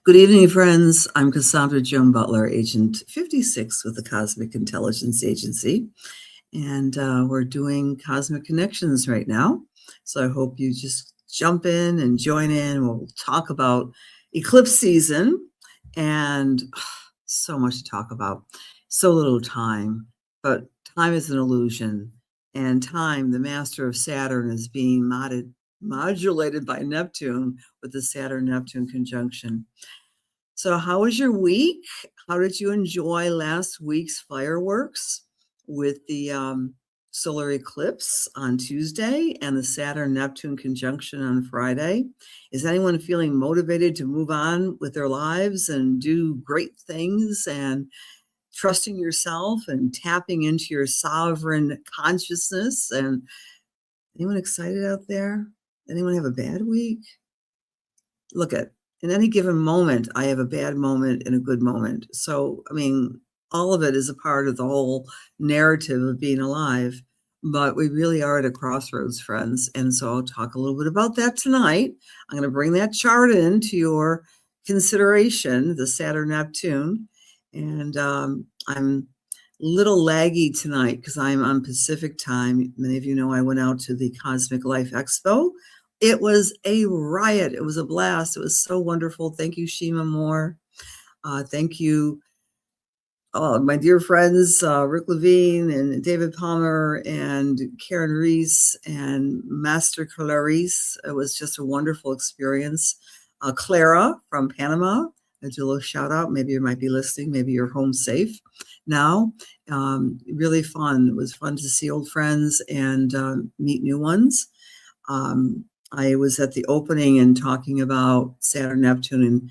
Good evening, friends. I'm Cassandra Joan Butler, Agent 56 with the Cosmic Intelligence Agency, and we're doing Cosmic Connections right now. So I hope you just jump in and join in. We'll talk about eclipse season and so much to talk about. So little time, but time is an illusion, and time, the master of Saturn, is being modulated by Neptune with the Saturn-Neptune conjunction. So how was your week? How did you enjoy last week's fireworks with the solar eclipse on Tuesday and the Saturn-Neptune conjunction on Friday? Is anyone feeling motivated to move on with their lives and do great things and trusting yourself and tapping into your sovereign consciousness? And anyone excited out there? Anyone have a bad week? Look at in any given moment, I have a bad moment and a good moment. So, I mean, all of it is a part of the whole narrative of being alive. But we really are at a crossroads, friends. And so I'll talk a little bit about that tonight. I'm going to bring that chart into your consideration, the Saturn Neptune. And I'm a little laggy tonight because I'm on Pacific time. Many of you know I went out to the Cosmic Life Expo. It was a riot. It was a blast. It was so wonderful. Thank you, Shima Moore. Thank you, my dear friends, Rick Levine and David Palmer and Karen Reese and Master Clarice. It was just a wonderful experience. Clara from Panama, I do a little shout out. Maybe you might be listening. Maybe you're home safe now. Really fun. It was fun to see old friends and meet new ones. I was at the opening and talking about Saturn Neptune and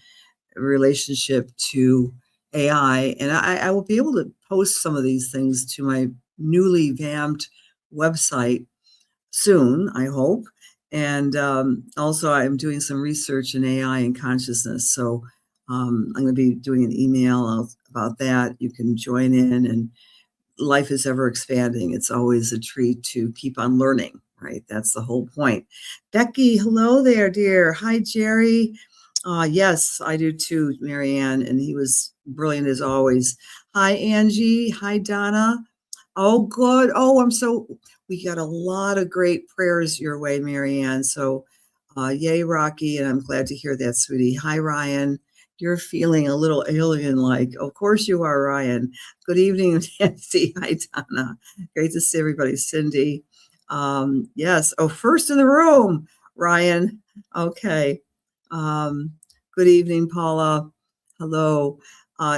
relationship to AI, and I will be able to post some of these things to my newly vamped website soon, I hope. And also, I'm doing some research in AI and consciousness. So I'm going to be doing an email about that. You can join in, and life is ever expanding. It's always a treat to keep on learning, right? That's the whole point. Becky, hello there, dear. Hi, Jerry. Yes, I do too, Marianne, and he was brilliant as always. Hi, Angie. Hi, Donna. Oh, good. We got a lot of great prayers your way, Marianne. So, yay, Rocky, and I'm glad to hear that, sweetie. Hi, Ryan. You're feeling a little alien-like. Of course you are, Ryan. Good evening, Nancy. Hi, Donna. Great to see everybody. Cindy. Yes. Oh, first in the room, Ryan. Okay. Good evening, Paula. Hello.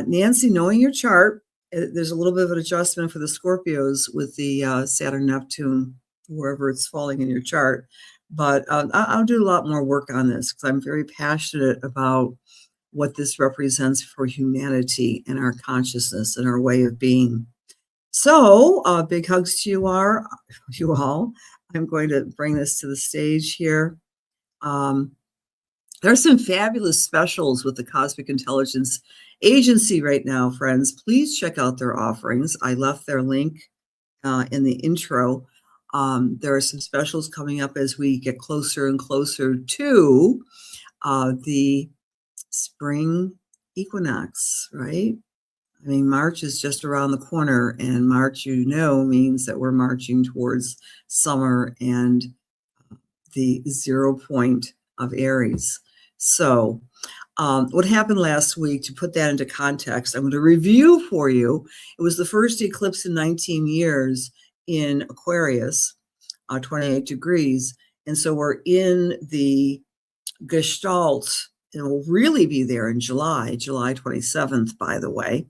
Nancy, knowing your chart, there's a little bit of an adjustment for the Scorpios with the Saturn-Neptune, wherever it's falling in your chart. But I'll do a lot more work on this because I'm very passionate about what this represents for humanity and our consciousness and our way of being. So big hugs to you all. I'm going to bring this to the stage here. There's some fabulous specials with the Cosmic Intelligence Agency right now, friends. Please check out their offerings. I left their link in the intro. There are some specials coming up as we get closer and closer to the spring equinox, right? I mean, March is just around the corner, and March, means that we're marching towards summer and the 0 point of Aries. So, what happened last week, to put that into context, I'm going to review for you. It was the first eclipse in 19 years in Aquarius, 28 degrees. And so we're in the Gestalt. It will really be there in July 27th, by the way.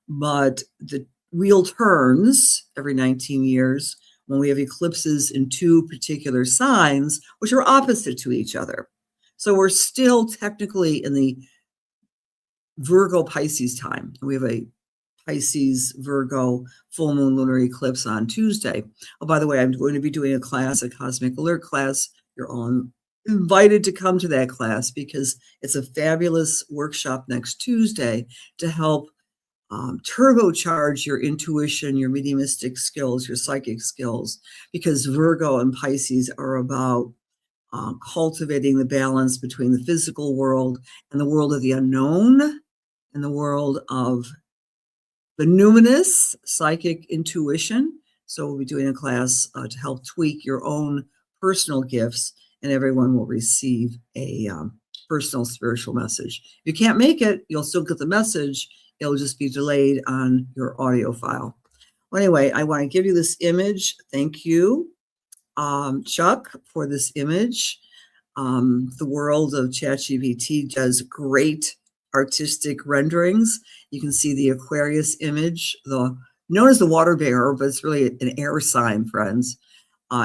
But the wheel turns every 19 years when we have eclipses in two particular signs, which are opposite to each other. So we're still technically in the Virgo Pisces time. We have a Pisces Virgo full moon lunar eclipse on Tuesday. Oh, by the way, I'm going to be doing a class, a Cosmic Alert class. You're all invited to come to that class because it's a fabulous workshop next Tuesday to help turbocharge your intuition, your mediumistic skills, your psychic skills, because Virgo and Pisces are about cultivating the balance between the physical world and the world of the unknown and the world of the numinous, psychic intuition. So we'll be doing a class to help tweak your own personal gifts, and everyone will receive a personal spiritual message. If you can't make it, you'll still get the message. It'll just be delayed on your audio file. Well, anyway, I want to give you this image. Thank you, Chuck, for this image. The world of ChatGPT does great artistic renderings. You can see the Aquarius image, known as the water bearer, but it's really an air sign, friends,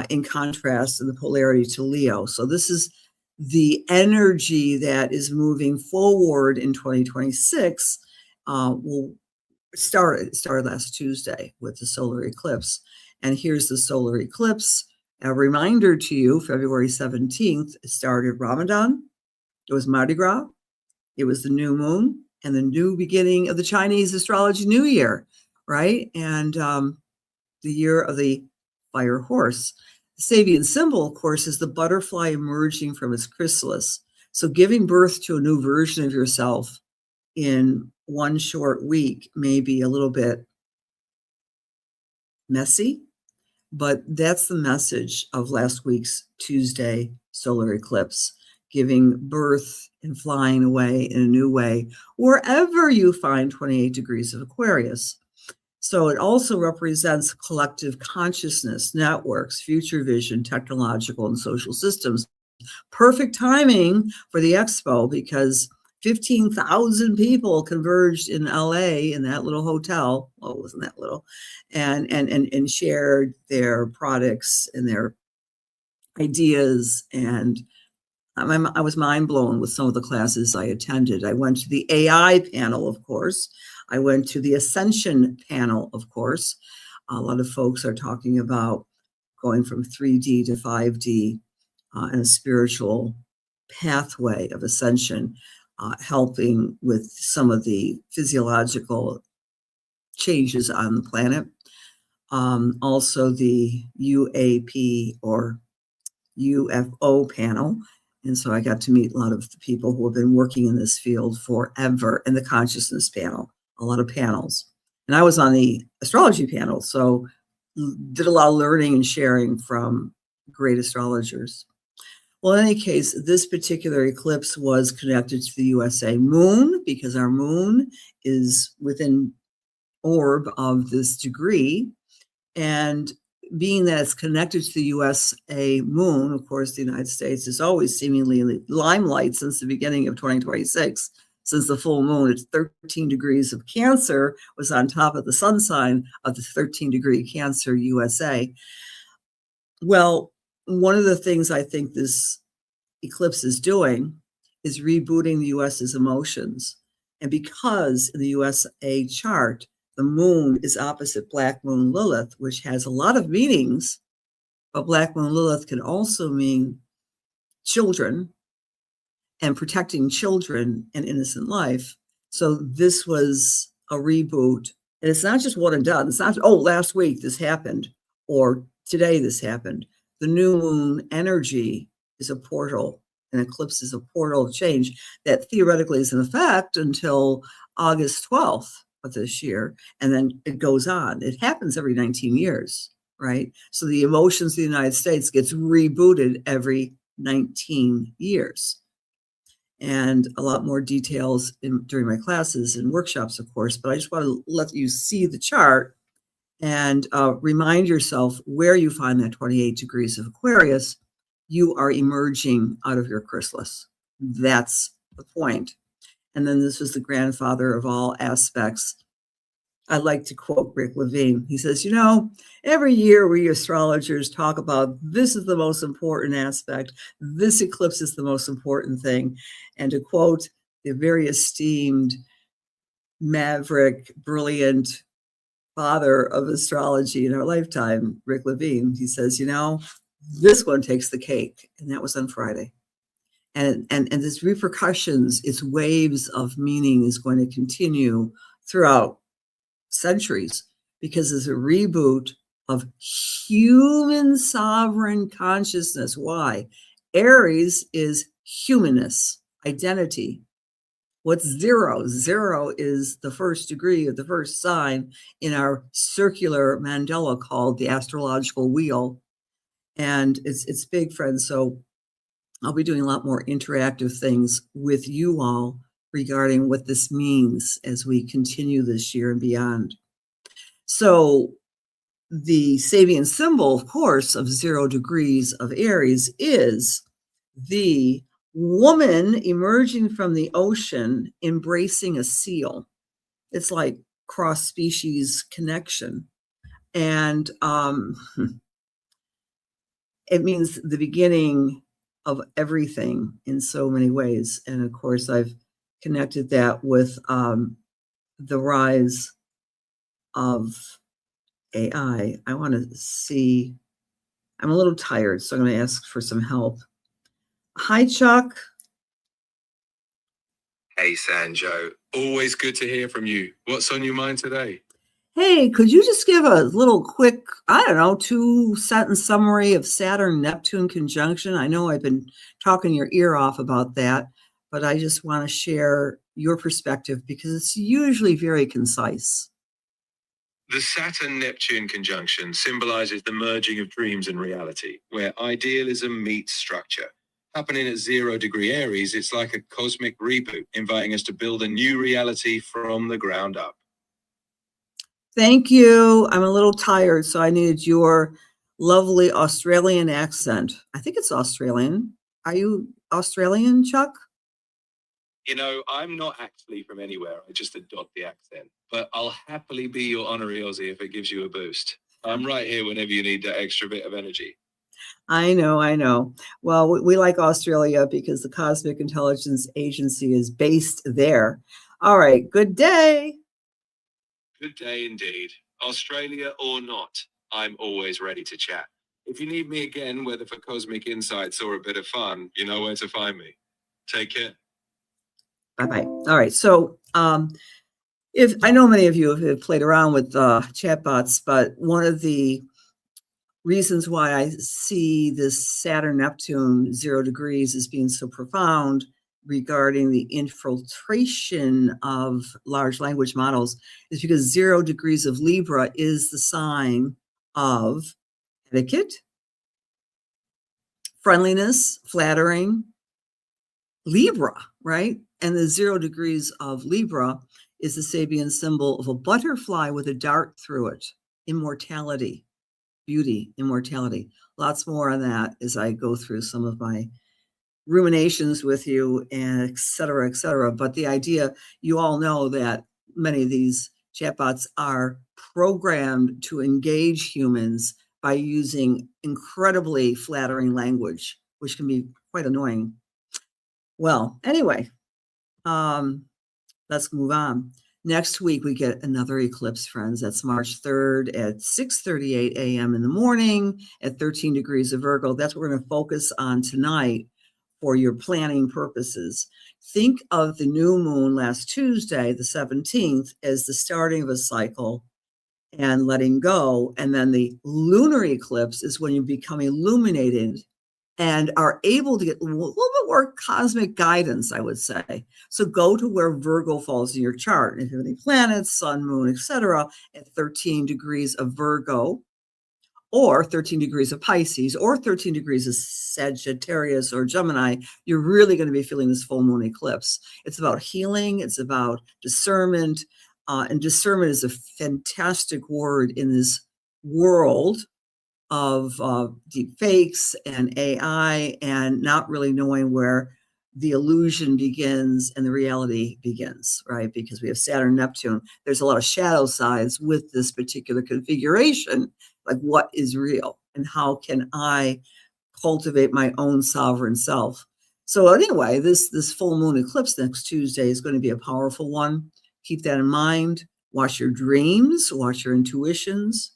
in contrast to the polarity to Leo. So this is the energy that is moving forward in 2026. It started last Tuesday with the solar eclipse. And here's the solar eclipse. A reminder to you, February 17th, it started Ramadan. It was Mardi Gras. It was the new moon and the new beginning of the Chinese astrology new year, right? And the year of the fire horse. The Sabian symbol, of course, is the butterfly emerging from its chrysalis. So giving birth to a new version of yourself in one short week may be a little bit messy, but that's the message of last week's Tuesday solar eclipse, giving birth and flying away in a new way, wherever you find 28 degrees of Aquarius. So it also represents collective consciousness, networks, future vision, technological and social systems. Perfect timing for the expo because 15,000 people converged in LA in that little hotel. Well, it wasn't that little, and shared their products and their ideas. And I was mind blown with some of the classes I attended. I went to the AI panel, of course. I went to the Ascension panel, of course. A lot of folks are talking about going from 3D to 5D and a spiritual pathway of ascension, helping with some of the physiological changes on the planet. Also the UAP or UFO panel. And so I got to meet a lot of the people who have been working in this field forever, and the consciousness panel, a lot of panels. And I was on the astrology panel, so did a lot of learning and sharing from great astrologers. Well, in any case, this particular eclipse was connected to the USA moon because our moon is within orb of this degree. And being that it's connected to the USA moon, of course, the United States is always seemingly in the limelight since the beginning of 2026. Since the full moon, it's 13 degrees of Cancer was on top of the sun sign of the 13-degree Cancer USA. Well, one of the things I think this eclipse is doing is rebooting the US's emotions. And because in the USA chart, the moon is opposite Black Moon Lilith, which has a lot of meanings, but Black Moon Lilith can also mean children and protecting children and innocent life. So this was a reboot. And it's not just one and done. It's not, oh, last week this happened or today this happened. The new moon energy is a portal. An eclipse is a portal of change that theoretically is in effect until August 12th of this year. And then it goes on. It happens every 19 years, right? So the emotions of the United States gets rebooted every 19 years. And a lot more details during my classes and workshops, of course, but I just want to let you see the chart and remind yourself where you find that 28 degrees of Aquarius, you are emerging out of your chrysalis. That's the point. And then this was the grandfather of all aspects. I like to quote Rick Levine. He says, you know, every year we astrologers talk about this is the most important aspect. This eclipse is the most important thing. And to quote the very esteemed, maverick, brilliant father of astrology in our lifetime, Rick Levine, he says, you know, this one takes the cake. And that was on Friday. And this repercussions, its waves of meaning is going to continue throughout centuries because it's a reboot of human sovereign consciousness. Why? Aries is humanness, identity. What's zero? Zero is the first degree of the first sign in our circular mandala called the astrological wheel. And it's big, friends. So I'll be doing a lot more interactive things with you all regarding what this means as we continue this year and beyond. So the Sabian symbol, of course, of 0 degrees of Aries is the woman emerging from the ocean, embracing a seal. It's like cross-species connection. And it means the beginning of everything in so many ways. And of course, I've connected that with the rise of AI. I want to see, I'm a little tired, so I'm going to ask for some help. Hi, Chuck. Hey, Sanjo. Always good to hear from you. What's on your mind today? Hey, could you just give a little quick, I don't know, 2-sentence summary of Saturn-Neptune conjunction? I know I've been talking your ear off about that, but I just want to share your perspective because it's usually very concise. The Saturn-Neptune conjunction symbolizes the merging of dreams and reality, where idealism meets structure. Happening at 0 degree Aries, it's like a cosmic reboot, inviting us to build a new reality from the ground up. Thank you. I'm a little tired, so I needed your lovely Australian accent. I think it's Australian. Are you Australian, Chuck? You know, I'm not actually from anywhere. I just adopt the accent. But I'll happily be your honorary Aussie if it gives you a boost. I'm right here whenever you need that extra bit of energy. I know. Well, we like Australia because the Cosmic Intelligence Agency is based there. All right, good day. Good day indeed. Australia or not, I'm always ready to chat. If you need me again, whether for cosmic insights or a bit of fun, you know where to find me. Take care. Bye-bye. All right, so if I know many of you have played around with chatbots, but one of the reasons why I see this Saturn-Neptune 0 degrees as being so profound regarding the infiltration of large language models is because 0 degrees of Libra is the sign of etiquette, friendliness, flattering, Libra, right? And the 0 degrees of Libra is the Sabian symbol of a butterfly with a dart through it, immortality. Beauty, immortality. Lots more on that as I go through some of my ruminations with you, and et cetera, et cetera. But the idea, you all know that many of these chatbots are programmed to engage humans by using incredibly flattering language, which can be quite annoying. Well, anyway, let's move on. Next week, we get another eclipse, friends. That's March 3rd at 6:38 a.m. in the morning at 13 degrees of Virgo. That's what we're going to focus on tonight for your planning purposes. Think of the new moon last Tuesday, the 17th, as the starting of a cycle and letting go. And then the lunar eclipse is when you become illuminated and are able to get a little bit more cosmic guidance, I would say. So go to where Virgo falls in your chart. If you have any planets, sun, moon, etc., at 13 degrees of Virgo, or 13 degrees of Pisces, or 13 degrees of Sagittarius or Gemini, you're really going to be feeling this full moon eclipse. It's about healing. It's about discernment. And discernment is a fantastic word in this world of deep fakes and AI and not really knowing where the illusion begins and the reality begins, right? Because we have Saturn, Neptune. There's a lot of shadow sides with this particular configuration, like what is real and how can I cultivate my own sovereign self. So anyway, this full moon eclipse next Tuesday is going to be a powerful one. Keep that in mind. Watch your dreams, watch your intuitions.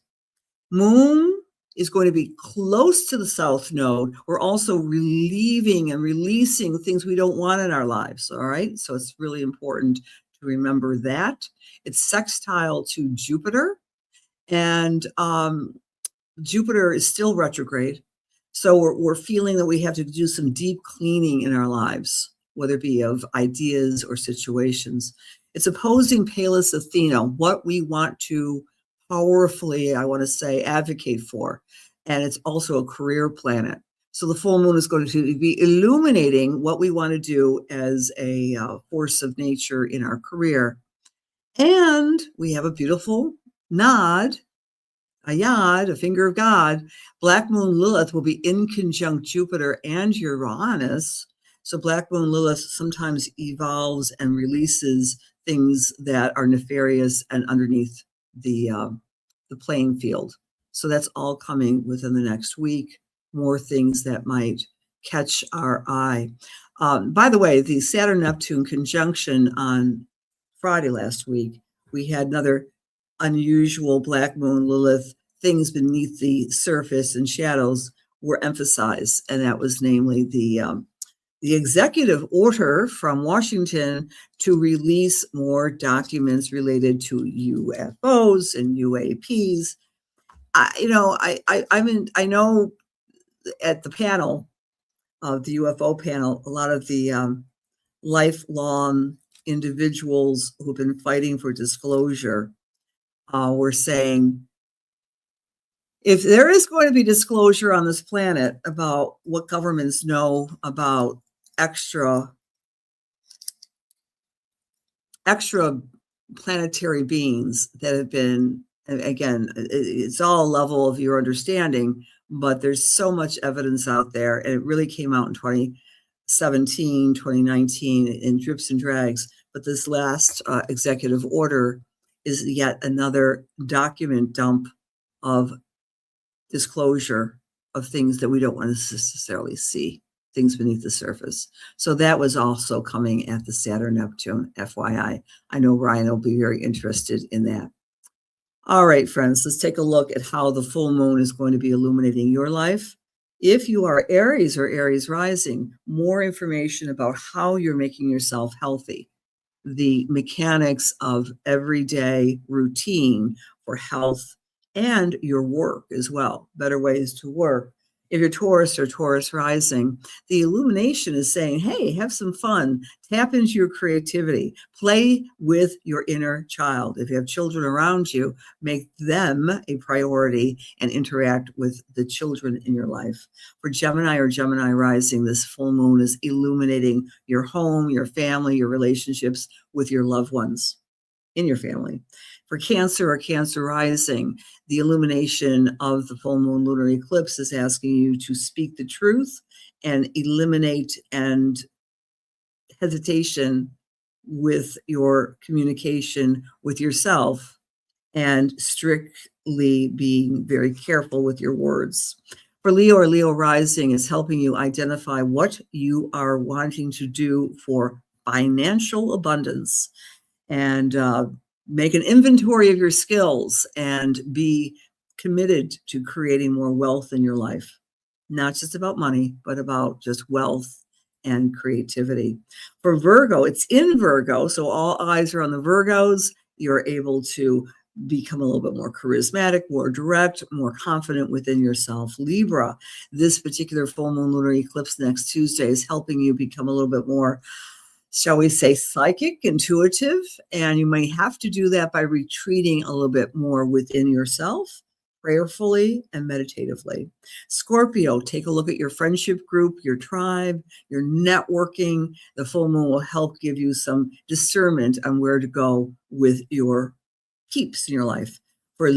Moon is going to be close to the south node. We're also relieving and releasing things we don't want in our lives, all right? So it's really important to remember that. It's sextile to Jupiter, and Jupiter is still retrograde. So we're feeling that we have to do some deep cleaning in our lives, whether it be of ideas or situations. It's opposing Pallas Athena, what we want to powerfully, I want to say, advocate for. And it's also a career planet. So the full moon is going to be illuminating what we want to do as a force of nature in our career. And we have a beautiful nod, a yod, a finger of God. Black moon Lilith will be in conjunct Jupiter and Uranus. So black moon Lilith sometimes evolves and releases things that are nefarious and underneath the playing field. So that's all coming within the next week. More things that might catch our eye. By the way, the Saturn-Neptune conjunction on Friday last week, we had another unusual black moon Lilith. Things beneath the surface and shadows were emphasized, and that was namely the executive order from Washington to release more documents related to UFOs and UAPs. I know at the panel of the UFO panel, a lot of the lifelong individuals who've been fighting for disclosure were saying, if there is going to be disclosure on this planet about what governments know about extra planetary beings that have been, again, it's all a level of your understanding, but there's so much evidence out there, and it really came out in 2017, 2019 in drips and drags. But this last executive order is yet another document dump of disclosure of things that we don't want to necessarily see, things beneath the surface. So that was also coming at the Saturn-Neptune, FYI. I know Ryan will be very interested in that. All right, friends, let's take a look at how the full moon is going to be illuminating your life. If you are Aries or Aries rising, more information about how you're making yourself healthy, the mechanics of everyday routine for health and your work as well, better ways to work. If you're Taurus or Taurus rising, the illumination is saying, hey, have some fun, tap into your creativity, play with your inner child. If you have children around you, make them a priority and interact with the children in your life. For Gemini or Gemini rising, this full moon is illuminating your home, your family, your relationships with your loved ones in your family. For Cancer or Cancer rising, the illumination of the full moon lunar eclipse is asking you to speak the truth and eliminate and hesitation with your communication with yourself and strictly being very careful with your words. For Leo or Leo rising, is helping you identify what you are wanting to do for financial abundance and make an inventory of your skills and be committed to creating more wealth in your life. Not just about money, but about just wealth and creativity. For Virgo, it's in Virgo, so all eyes are on the Virgos. You're able to become a little bit more charismatic, more direct, more confident within yourself. Libra, this particular full moon lunar eclipse next Tuesday is helping you become a little bit more, shall we say, psychic, intuitive, and you may have to do that by retreating a little bit more within yourself, prayerfully and meditatively. Scorpio, take a look at your friendship group, your tribe, your networking. The full moon will help give you some discernment on where to go with your keeps in your life. For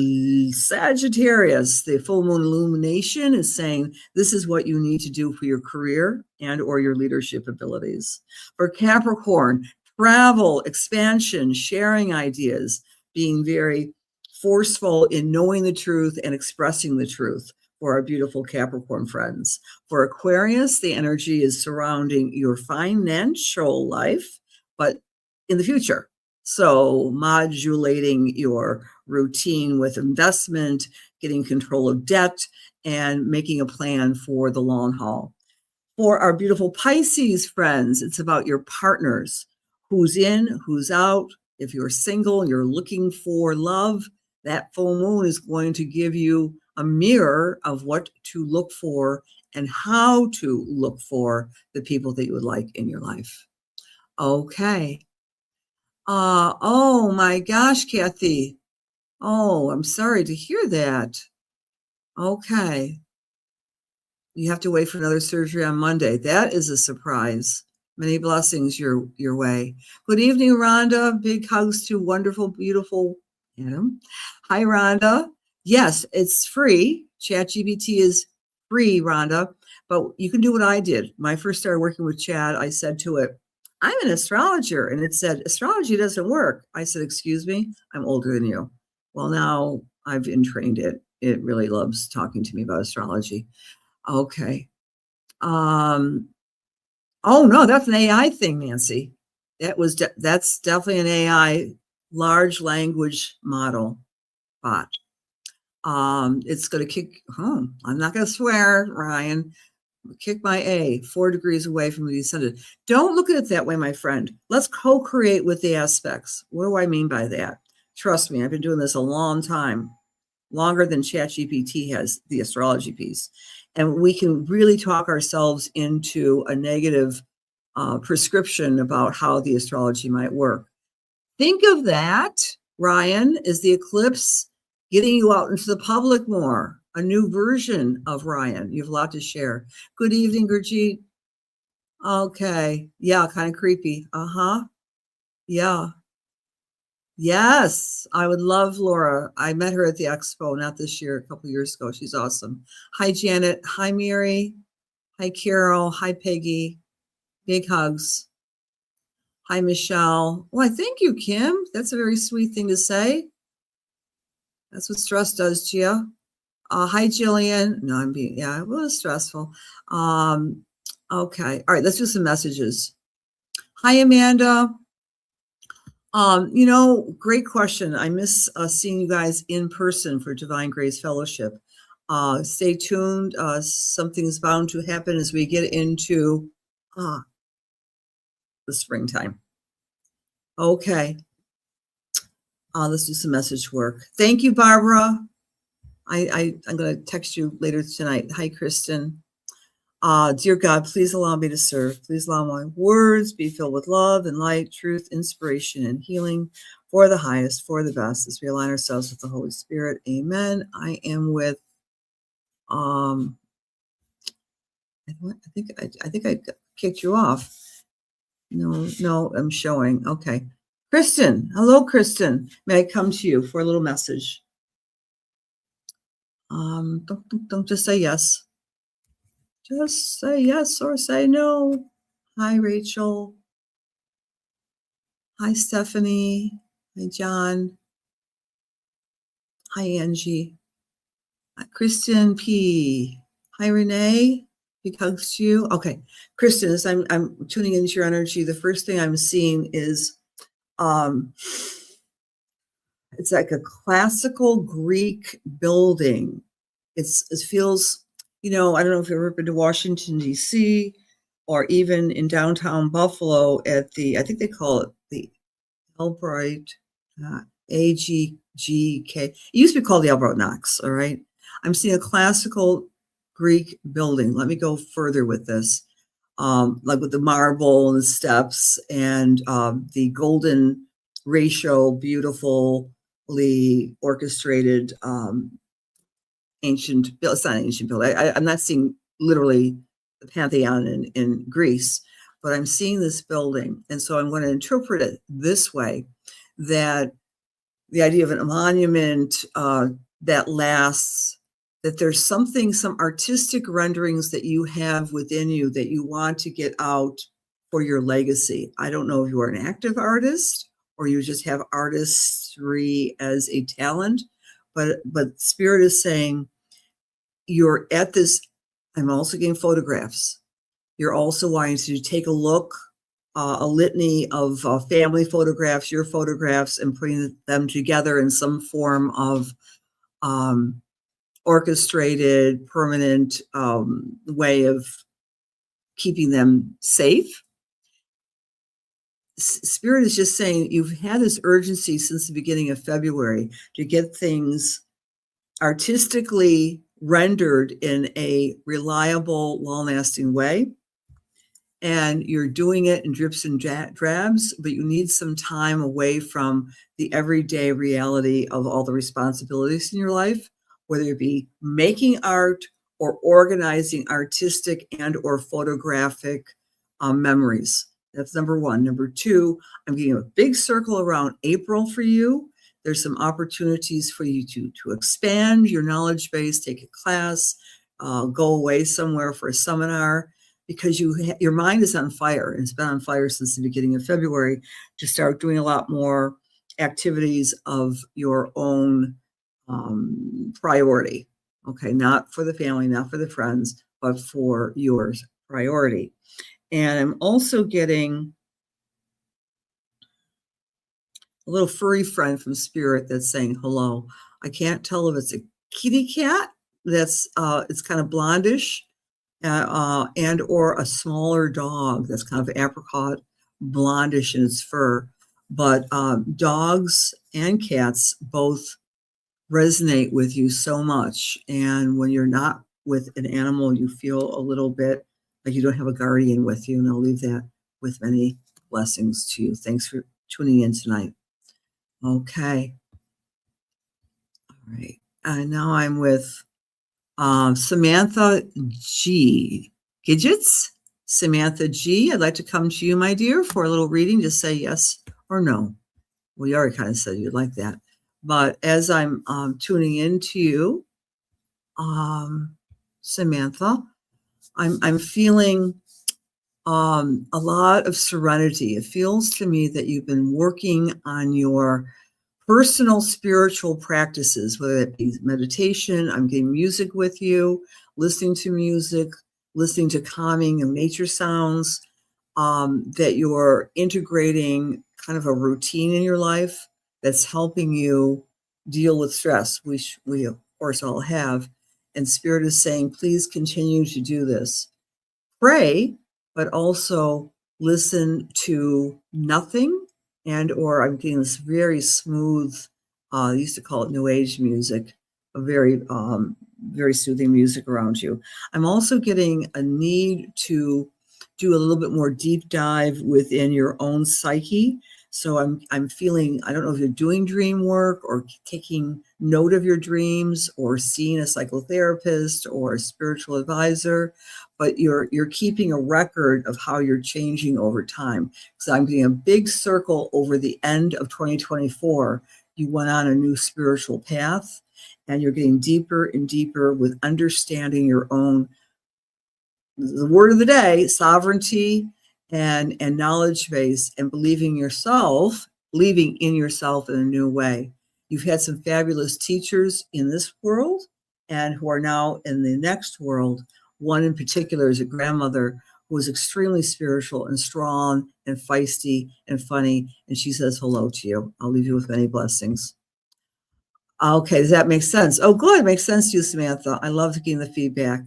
Sagittarius, the full moon illumination is saying this is what you need to do for your career and or your leadership abilities. For Capricorn, travel, expansion, sharing ideas, being very forceful in knowing the truth and expressing the truth for our beautiful Capricorn friends. For Aquarius, the energy is surrounding your financial life, but in the future. So modulating your routine with investment, getting control of debt, and making a plan for the long haul. For our beautiful Pisces friends, it's about your partners, who's in, who's out. If you're single and you're looking for love, that full moon is going to give you a mirror of what to look for and how to look for the people that you would like in your life. Okay. Oh my gosh, Kathy. Oh, I'm sorry to hear that. Okay. You have to wait for another surgery on Monday. That is a surprise. Many blessings your way. Good evening, Rhonda. Big hugs to wonderful, beautiful Adam. Hi, Rhonda. Yes, it's free. ChatGPT is free, Rhonda. But you can do what I did. When I first started working with Chad, I said to it, I'm an astrologer. And it said, astrology doesn't work. I said, excuse me, I'm older than you. Well, now I've entrained it. It really loves talking to me about astrology. Okay. Oh no, that's an AI thing, Nancy. That's definitely an AI large language model bot. It's going to kick. I'm not going to swear, Ryan. Kick my A 4 degrees away from the descendant. Don't look at it that way, my friend. Let's co-create with the aspects. What do I mean by that? Trust me, I've been doing this a long time, longer than ChatGPT has the astrology piece. And we can really talk ourselves into a negative prescription about how the astrology might work. Think of that, Ryan, as the eclipse getting you out into the public more, a new version of Ryan. You have a lot to share. Good evening, Gurjeet. Okay. Yeah, kind of creepy. Uh-huh. Yeah. Yes, I would love Laura. I met her at the expo, not this year, a couple years ago. She's awesome. Hi, Janet. Hi, Mary. Hi, Carol. Hi, Peggy. Big hugs. Hi, Michelle. Why, thank you, Kim. That's a very sweet thing to say. That's what stress does to you. Hi, Jillian. No, it was stressful. Okay. All right, let's do some messages. Hi, Amanda. Great question. I miss seeing you guys in person for Divine Grace Fellowship. Stay tuned. Something's bound to happen as we get into the springtime. Okay. Let's do some message work. Thank you, Barbara. I'm going to text you later tonight. Hi, Kristen. Dear God, please allow me to serve. Please allow my words be filled with love and light, truth, inspiration, and healing for the highest, for the best, as we align ourselves with the Holy Spirit. Amen. I am with, I think I kicked you off. No, I'm showing. Okay. Kristen. Hello, Kristen. May I come to you for a little message? Don't just say yes. Just say yes or say no. Hi, Rachel. Hi, Stephanie. Hi, John. Hi, Angie. Kristen P. Hi, Renee. Big hugs to you. Okay, Kristen, as I'm tuning into your energy, the first thing I'm seeing is it's like a classical Greek building. It feels, I don't know if you've ever been to Washington, D.C., or even in downtown Buffalo at I think they call it the Albright, AGGK. It used to be called the Albright Knox, all right? I'm seeing a classical Greek building. Let me go further with this. Like with the marble and the steps and the golden ratio, beautifully orchestrated ancient, it's not an ancient building. I'm not seeing literally the Pantheon in Greece, but I'm seeing this building. And so I'm going to interpret it this way, that the idea of a monument that lasts, that there's some artistic renderings that you have within you that you want to get out for your legacy. I don't know if you are an active artist or you just have artistry as a talent, but Spirit is saying you're at this. I'm also getting photographs. You're also wanting to take a look, a litany of family photographs, your photographs, and putting them together in some form of orchestrated, permanent way of keeping them safe. Spirit is just saying you've had this urgency since the beginning of February to get things artistically rendered in a reliable, long-lasting way. And you're doing it in drips and drabs, but you need some time away from the everyday reality of all the responsibilities in your life, whether it be making art or organizing artistic and or photographic memories. That's number one. Number two, I'm getting a big circle around April for you. There's some opportunities for you to expand your knowledge base, take a class, go away somewhere for a seminar, because your mind is on fire, and it's been on fire since the beginning of February, to start doing a lot more activities of your own priority. Okay, not for the family, not for the friends, but for yours priority. And I'm also getting a little furry friend from Spirit that's saying hello. I can't tell if it's a kitty cat that's it's kind of blondish, and or a smaller dog that's kind of apricot blondish in its fur. But dogs and cats both resonate with you so much. And when you're not with an animal, you feel a little bit like you don't have a guardian with you. And I'll leave that with many blessings to you. Thanks for tuning in tonight. Okay. All right. And now I'm with Samantha G. Gidgets. Samantha G. I'd like to come to you, my dear, for a little reading. Just say yes or no. Well, you already kind of said you'd like that. But as I'm tuning into you, Samantha, I'm feeling a lot of serenity. It feels to me that you've been working on your personal spiritual practices, whether it be meditation, I'm getting music with you, listening to music, listening to calming and nature sounds, that you're integrating kind of a routine in your life that's helping you deal with stress, which we of course all have. And Spirit is saying, please continue to do this. Pray, but also listen to nothing, and or I'm getting this very smooth, I used to call it New Age music, a very, very soothing music around you. I'm also getting a need to do a little bit more deep dive within your own psyche. So I'm feeling, I don't know if you're doing dream work or taking note of your dreams or seeing a psychotherapist or a spiritual advisor, but you're keeping a record of how you're changing over time. So I'm getting a big circle over the end of 2024. You went on a new spiritual path, and you're getting deeper and deeper with understanding your own, the word of the day, sovereignty and knowledge base, and believing in yourself in a new way. You've had some fabulous teachers in this world and who are now in the next world. One in particular is a grandmother who was extremely spiritual and strong and feisty and funny, and she says hello to you. I'll leave you with many blessings. Okay, does that make sense? Oh, good. It makes sense to you, Samantha. I love getting the feedback.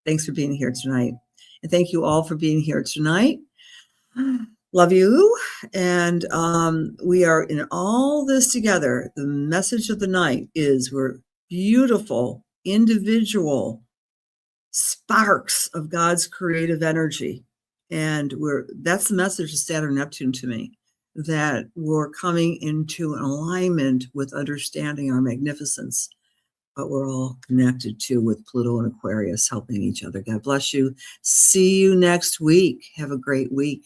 Thanks for being here tonight. And thank you all for being here tonight. Love you. And we are in all this together. The message of the night is we're beautiful, individual sparks of God's creative energy. And that's the message of Saturn Neptune to me, that we're coming into an alignment with understanding our magnificence, but we're all connected too with Pluto and Aquarius helping each other. God bless you. See you next week. Have a great week.